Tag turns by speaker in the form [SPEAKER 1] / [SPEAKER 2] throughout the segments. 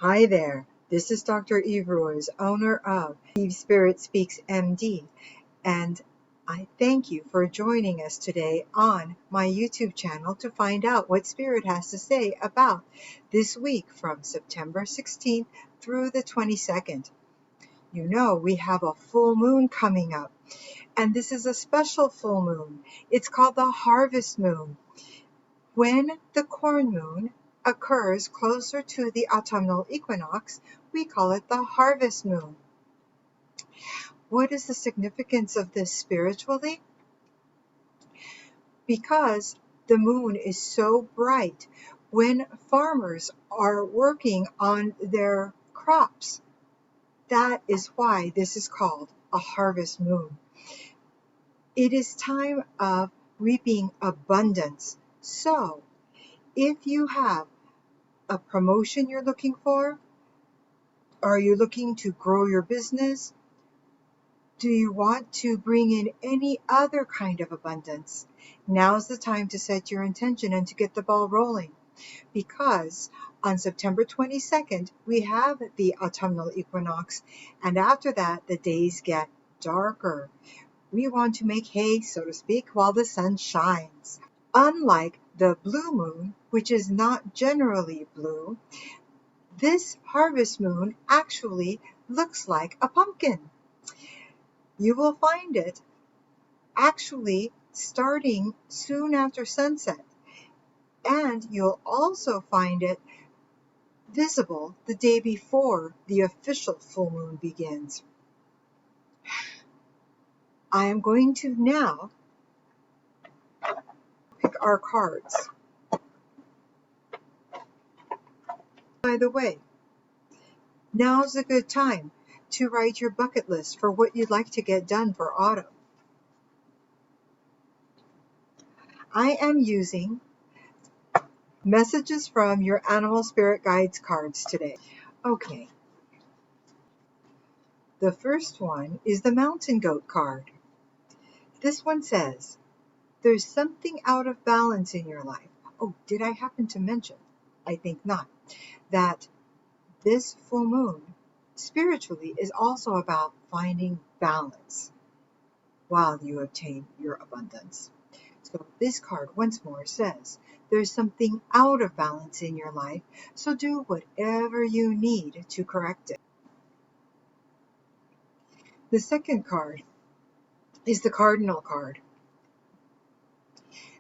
[SPEAKER 1] Hi there, this is Dr. Eve Ruiz, owner of SpiritSpeaks MD, and I thank you for joining us today on my YouTube channel to find out what Spirit has to say about this week from September 16th through the 22nd. You know, we have a full moon coming up, and this is a special full moon. It's called the harvest moon. When the corn moon occurs closer to the autumnal equinox, we call it the harvest moon. What is the significance of this spiritually? Because the moon is so bright when farmers are working on their crops. That is why this is called a harvest moon. It is time of reaping abundance. So, if you have a promotion you're looking for, are you looking to grow your business? Do you want to bring in any other kind of abundance? Now's the time to set your intention and to get the ball rolling, because on September 22nd, we have the autumnal equinox, and after that, the days get darker. We want to make hay, so to speak, while the sun shines. Unlike the blue moon, which is not generally blue, this harvest moon actually looks like a pumpkin. You will find it actually starting soon after sunset, and you'll also find it visible the day before the official full moon begins. I am going to now pick our cards. By the way, now's a good time to write your bucket list for what you'd like to get done for autumn. I am using messages from your animal spirit guides cards today. Okay. The first one is the mountain goat card. This one says, there's something out of balance in your life. Oh, did I happen to mention, I think not, that this full moon spiritually is also about finding balance while you obtain your abundance. So this card once more says, there's something out of balance in your life, so do whatever you need to correct it. The second card is the cardinal card.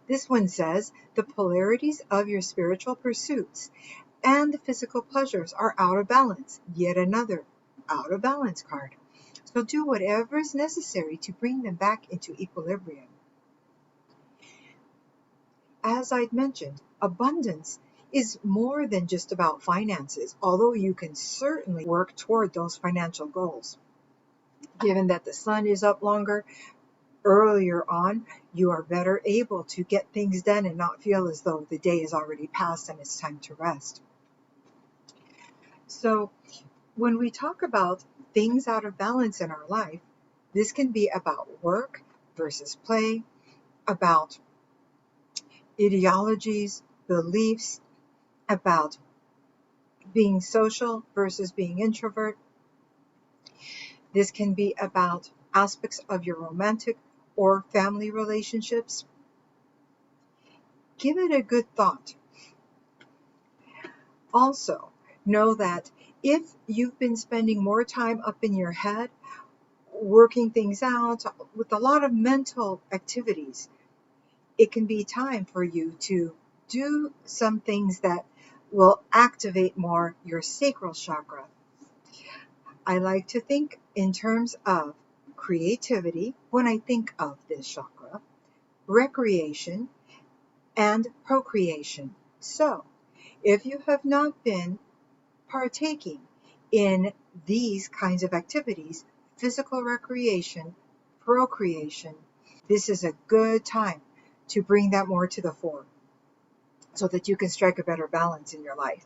[SPEAKER 1] This one says, the polarities of your spiritual pursuits and the physical pleasures are out of balance. Yet another out of balance card. So do whatever is necessary to bring them back into equilibrium. As I'd mentioned, abundance is more than just about finances, although you can certainly work toward those financial goals. Given that the sun is up longer, earlier on, you are better able to get things done and not feel as though the day is already past and it's time to rest. So when we talk about things out of balance in our life, this can be about work versus play, about ideologies, beliefs, about being social versus being introvert. This can be about aspects of your romantic or family relationships. Give it a good thought. Also, know that if you've been spending more time up in your head, working things out with a lot of mental activities, it can be time for you to do some things that will activate more your sacral chakra. I like to think in terms of creativity when I think of this chakra, recreation, and procreation. So, if you have not been partaking in these kinds of activities, physical recreation, procreation, this is a good time to bring that more to the fore so that you can strike a better balance in your life.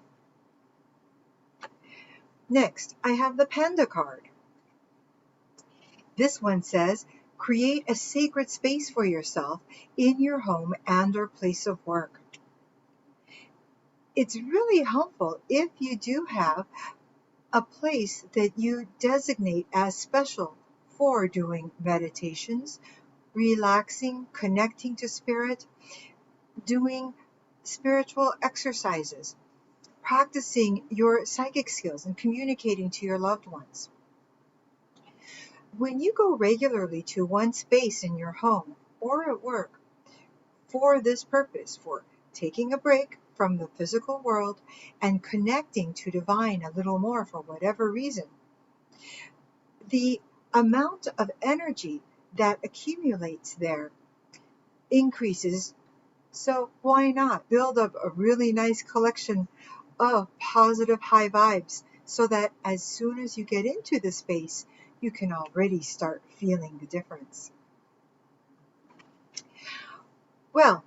[SPEAKER 1] Next, I have the Panda card. This one says, create a sacred space for yourself in your home and or place of work. It's really helpful if you do have a place that you designate as special for doing meditations, relaxing, connecting to spirit, doing spiritual exercises, practicing your psychic skills, and communicating to your loved ones. When you go regularly to one space in your home or at work for this purpose, for taking a break from the physical world and connecting to divine a little more for whatever reason, the amount of energy that accumulates there increases. So why not build up a really nice collection of positive high vibes so that as soon as you get into the space, you can already start feeling the difference. Well,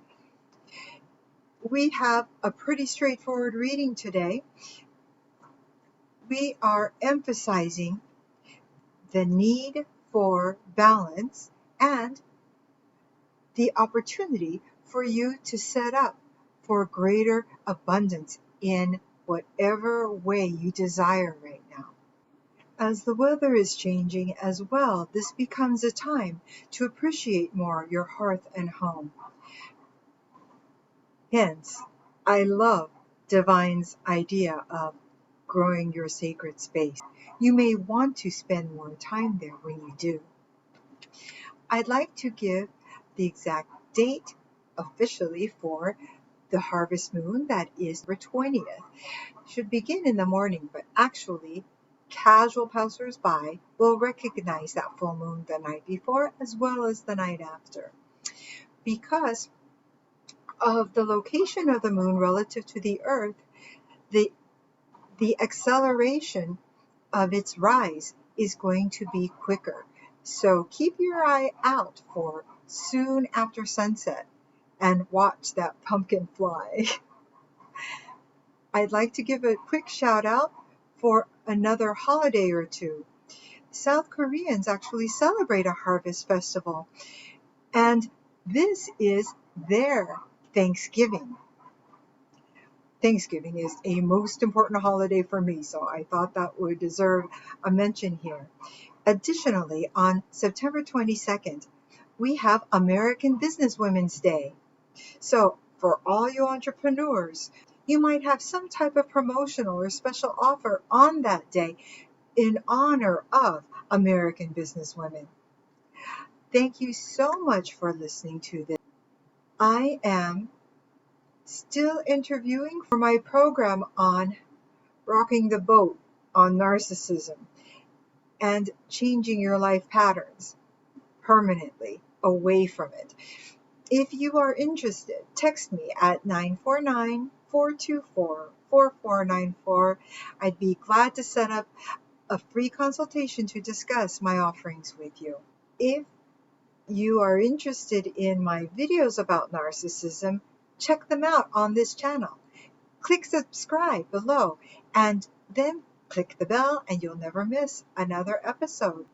[SPEAKER 1] we have a pretty straightforward reading today. We are emphasizing the need for balance and the opportunity for you to set up for greater abundance in whatever way you desire right now. As the weather is changing as well, this becomes a time to appreciate more your hearth and home. Hence, I love Divine's idea of growing your sacred space. You may want to spend more time there when you do. I'd like to give the exact date officially for the harvest moon, that is the 20th. Should begin in the morning, but actually casual passers-by will recognize that full moon the night before as well as the night after. Because of the location of the moon relative to the earth, the acceleration of its rise is going to be quicker. So keep your eye out for soon after sunset and watch that pumpkin fly. I'd like to give a quick shout out for another holiday or two. South Koreans actually celebrate a harvest festival, and this is their Thanksgiving. Thanksgiving is a most important holiday for me, so I thought that would deserve a mention here. Additionally, on September 22nd, we have American Businesswomen's Day. So for all you entrepreneurs, you might have some type of promotional or special offer on that day in honor of American businesswomen. Thank you so much for listening to this. I am still interviewing for my program on rocking the boat on narcissism and changing your life patterns permanently away from it. If you are interested, text me at 949-424-4494. I'd be glad to set up a free consultation to discuss my offerings with you. If you are interested in my videos about narcissism, check them out on this channel. Click subscribe below and then click the bell and you'll never miss another episode.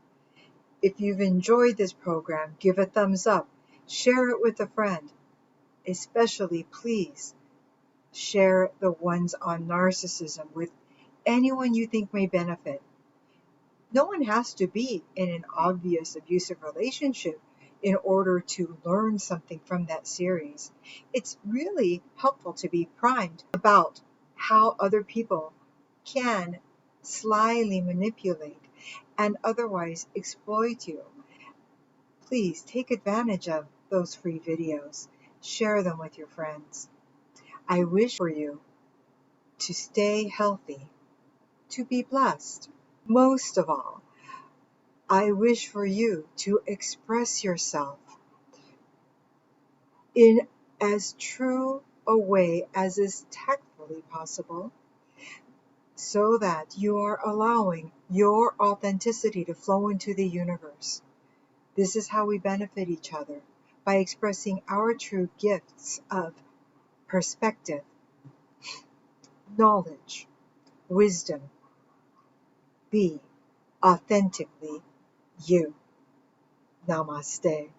[SPEAKER 1] If you've enjoyed this program, give a thumbs up. Share it with a friend. Especially, please, share the ones on narcissism with anyone you think may benefit. No one has to be in an obvious abusive relationship in order to learn something from that series. It's really helpful to be primed about how other people can slyly manipulate and otherwise exploit you. Please take advantage of those free videos. Share them with your friends. I wish for you to stay healthy, to be blessed. Most of all, I wish for you to express yourself in as true a way as is tactfully possible, so that you are allowing your authenticity to flow into the universe. This is how we benefit each other, by expressing our true gifts of perspective, knowledge, wisdom. Be authentically you. Namaste.